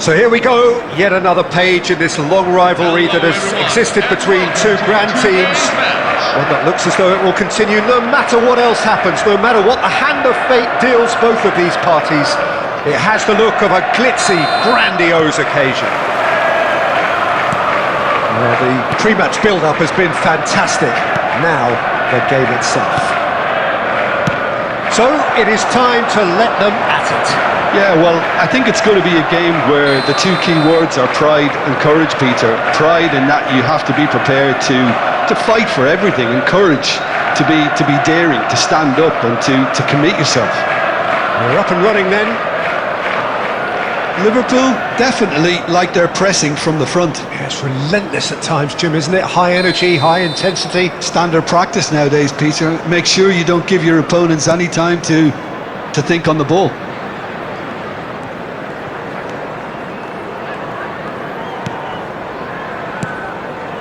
So here we go, yet another page in this long rivalry that has existed between two grand teams. One that looks as though it will continue no matter what else happens, no matter what the hand of fate deals both of these parties. It has the look of a glitzy, grandiose occasion. Well, the pre-match build-up has been fantastic. Now, the game itself. So, it is time to let them at it. Yeah, well, I think it's going to be a game where the two key words are pride and courage, Peter. Pride in that you have to be prepared to fight for everything, and courage to be daring, to stand up and to commit yourself. We're up and running then. Liverpool definitely like their pressing from the front. Yeah, it's relentless at times, Jim, isn't it? High energy, high intensity. Standard practice nowadays, Peter. Make sure you don't give your opponents any time to think on the ball.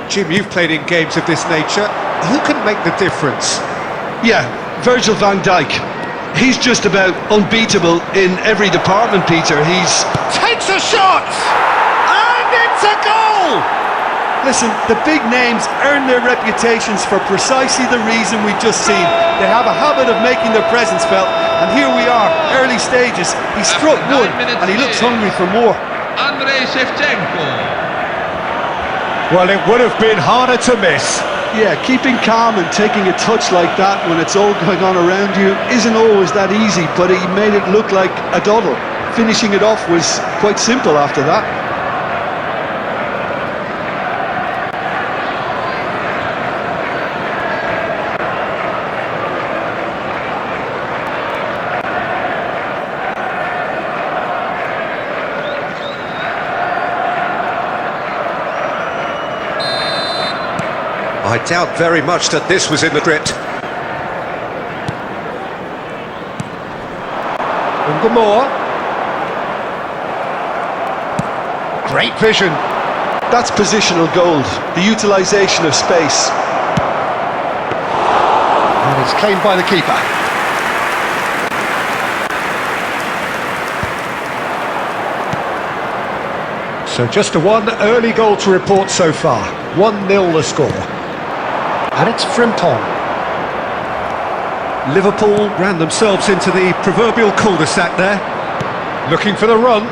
Jim, you've played in games of this nature. Who can make the difference? Yeah, Virgil van Dijk. He's just about unbeatable in every department, Peter. He's... Takes a shot! And it's a goal! Listen, the big names earn their reputations for precisely the reason we've just seen. They have a habit of making their presence felt, and here we are, early stages. He struck one, and he looks hungry for more. Well, it would have been harder to miss. Yeah, keeping calm and taking a touch like that when it's all going on around you isn't always that easy, but he made it look like a doddle. Finishing it off was quite simple after that. I doubt very much that this was in the script. Moore. Great vision. That's positional gold, the utilisation of space. And it's claimed by the keeper. So just a one early goal to report so far. 1-0 the score. And it's Frimpong. Liverpool ran themselves into the proverbial cul-de-sac there. Looking for the run.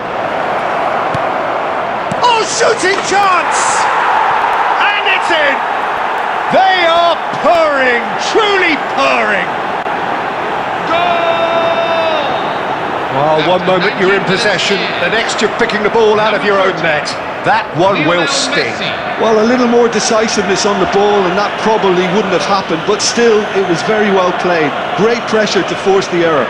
Oh, shooting chance! And it's in! They are purring, truly purring. Goal! Well, one moment you're in possession, the next you're picking the ball out of your own net. That one will sting. Well, a little more decisiveness on the ball and that probably wouldn't have happened, but still, it was very well played. Great pressure to force the error.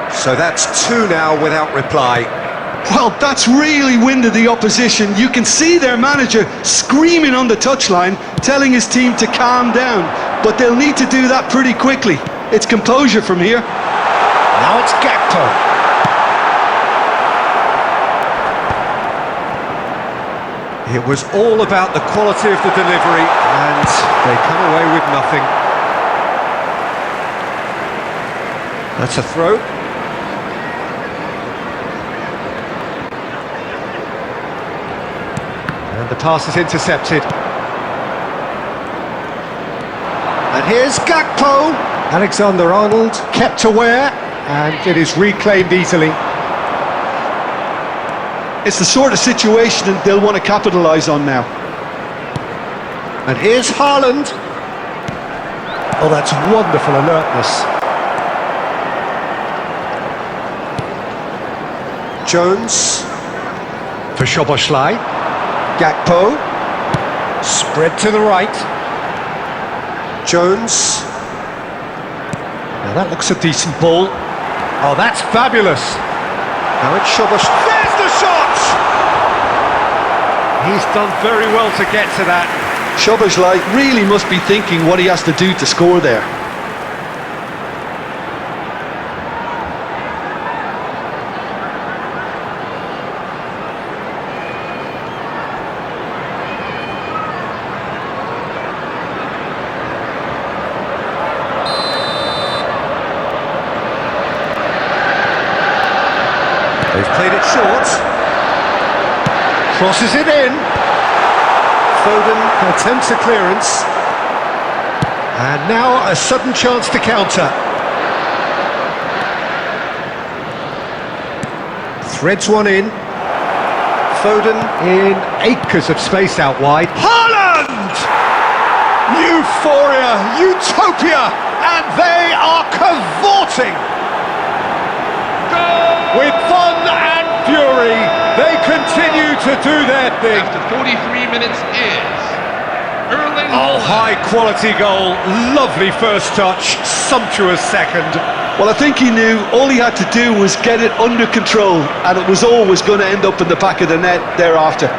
So that's two now without reply. Well, that's really winded the opposition. You can see their manager screaming on the touchline, telling his team to calm down. But they'll need to do that pretty quickly. It's composure from here. Now it's Gakpo. It was all about the quality of the delivery, and they come away with nothing. That's a throw. And the pass is intercepted. And here's Gakpo. Alexander-Arnold kept aware, and it is reclaimed easily. It's the sort of situation that they'll want to capitalise on now. And here's Haaland. Oh, that's wonderful alertness. Jones for Szoboszlai. Gakpo, spread to the right. Jones. Now that looks a decent ball. Oh, that's fabulous. Now it's Szoboszlai. There's the shot! He's done very well to get to that. Szoboszlai really must be thinking what he has to do to score there. They've played it short. Crosses it in. Foden attempts a clearance. And now a sudden chance to counter. Threads one in. Foden in acres of space out wide. Haaland! Euphoria, utopia, and they are cavorting. With fun and fury, they continue to do their thing. After 43 minutes is Erling Oh, Haaland. high-quality goal, lovely first touch, sumptuous second. Well, I think he knew all he had to do was get it under control, and it was always going to end up in the back of the net thereafter.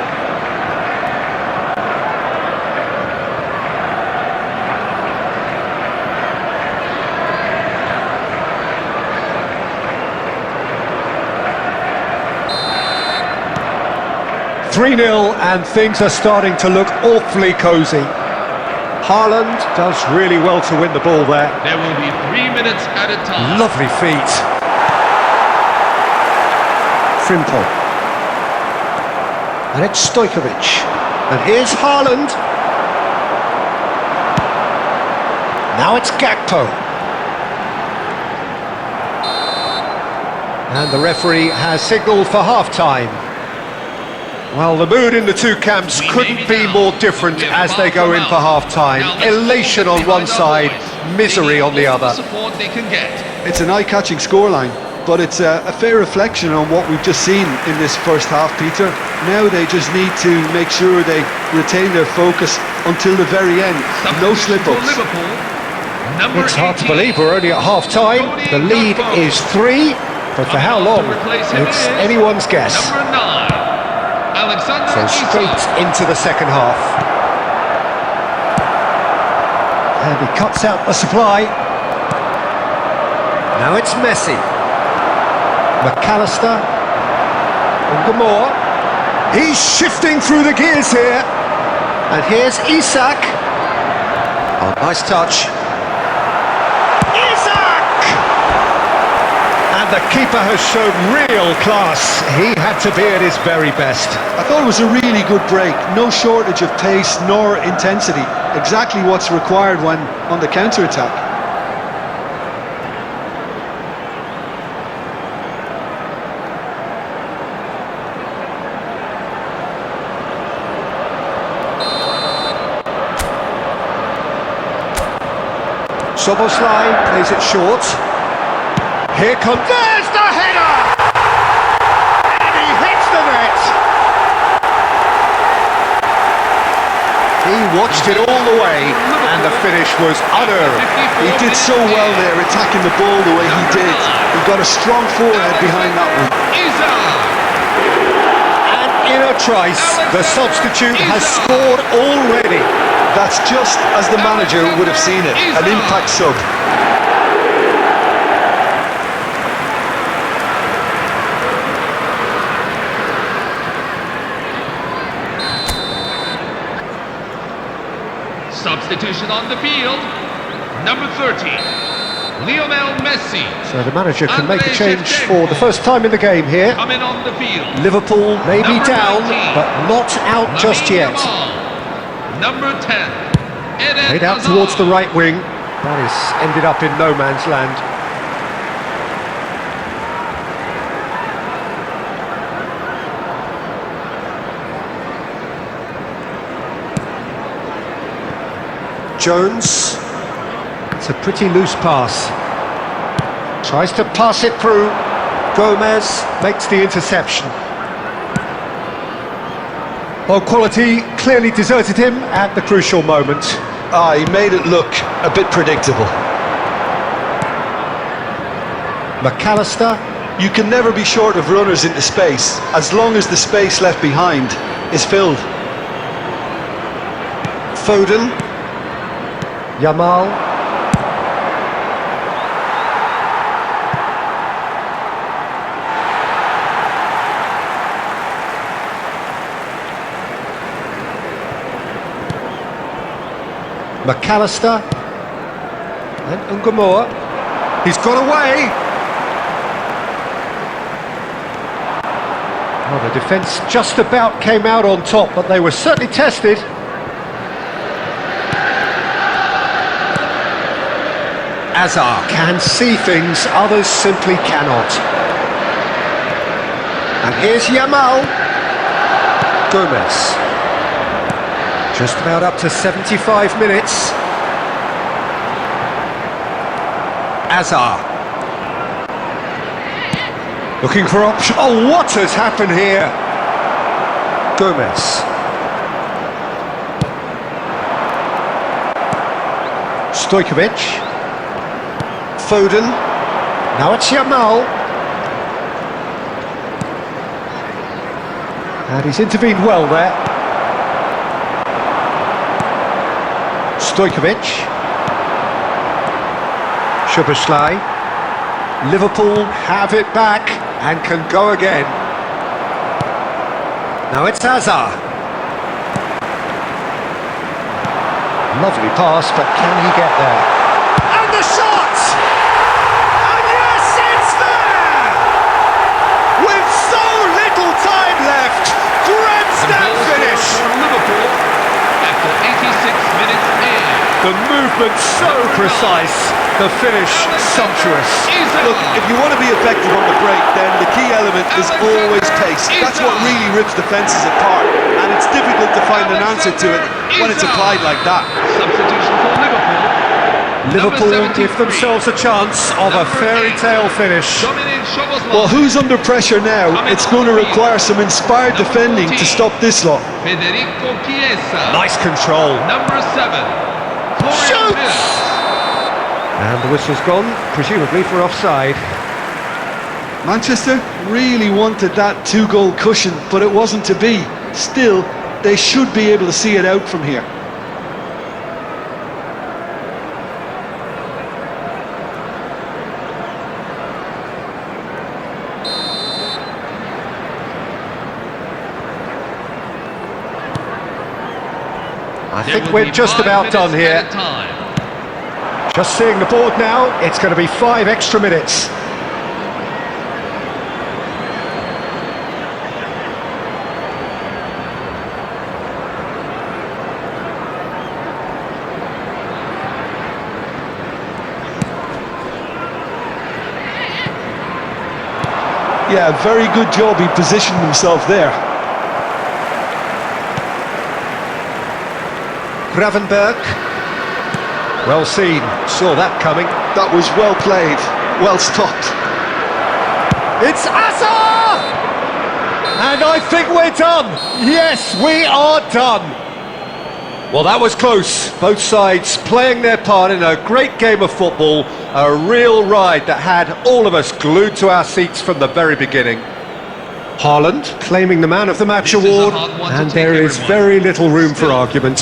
"3-0 and things are starting to look awfully cosy. Haaland does really well to win the ball there. There will be 3 minutes at a time. Lovely feet. Frimpong. And it's Stojkovic. And here's Haaland. Now it's Gakpo. And the referee has signalled for half-time. Well, the mood in the two camps couldn't be more different as they go in for half-time. Elation on one side, misery on the other. Support they can get. It's an eye-catching scoreline, but it's a fair reflection on what we've just seen in this first half, Peter. Now they just need to make sure they retain their focus until the very end. No Substitution for slip-ups. Liverpool. Number It's hard to 18. believe we're only at half-time. The lead is 3, but for how long? It's anyone's guess. Number 9. Alexander So straight into the second half. And he cuts out the supply. Now it's Messi. McAllister. And Gamor. He's shifting through the gears here. And here's Isak. Oh, nice touch. Isak! And the keeper has shown real class. He had to be at his very best. I thought it was a really good break. No shortage of pace nor intensity. Exactly what's required when on the counter-attack. Szoboszlai plays it short. Here comes... There's the header! And he hits the net! He watched it all the way, and the finish was unearned. He did so well there, attacking the ball the way he did. He got a strong forehead behind that one. And in a trice, the substitute has scored already. That's just as the manager would have seen it, an impact sub. Substitution on the field. Number 30. Lionel Messi. So the manager can make a change for the first time in the game here. Coming on the field. Liverpool may be Number down, 19. but not out just Lamine yet. Yamal. Number 10. Eden Played out Hazard. towards the right wing. That is ended up in no man's land. Jones. It's a pretty loose pass. Tries to pass it through. Gomez makes the interception. Well, quality clearly deserted him at the crucial moment. He made it look a bit predictable. McAllister. You can never be short of runners into space, as long as the space left behind is filled. Foden. Yamal. McAllister. And Ungamoa. He's got away. Well, the defence just about came out on top, but they were certainly tested. Azar can see things others simply cannot. And here's Yamal. Gomez. Just about up to 75 minutes. Azar. Looking for option. Oh, what has happened here? Gomez. Stojkovic. Foden. Now it's Yamal. And he's intervened well there. Stojkovic. Szoboszlai. Liverpool have it back and can go again. Now it's Azar. Lovely pass, but can he get there? And the shot! And yes, it's there! With so little time left, grandstand finish! Liverpool after 86 minutes in. The movement so precise, the finish sumptuous. Look, if you want to be effective on the break, then the key element is always pace. That's what really rips defences apart, and it's difficult to find an answer to it when it's applied like that. Substitution for Liverpool. Liverpool give themselves a chance of a fairy tale finish. Well, who's under pressure now? It's going to require some inspired defending to stop this lot. Federico Chiesa. Nice control. Number 7. Shoots! And the whistle's gone, presumably for offside. Manchester really wanted that two-goal cushion, but it wasn't to be. Still, they should be able to see it out from here. I think we're just about done here. Just seeing the board now, it's going to be 5 extra minutes. Yeah, very good job he positioned himself there. Gravenberg. Well seen, saw that coming. That was well played, well stopped. It's Azar! And I think we're done. Yes, we are done. Well, that was close. Both sides playing their part in a great game of football. A real ride that had all of us glued to our seats from the very beginning. Haaland claiming the Man of the Match award, and there is very little room for argument.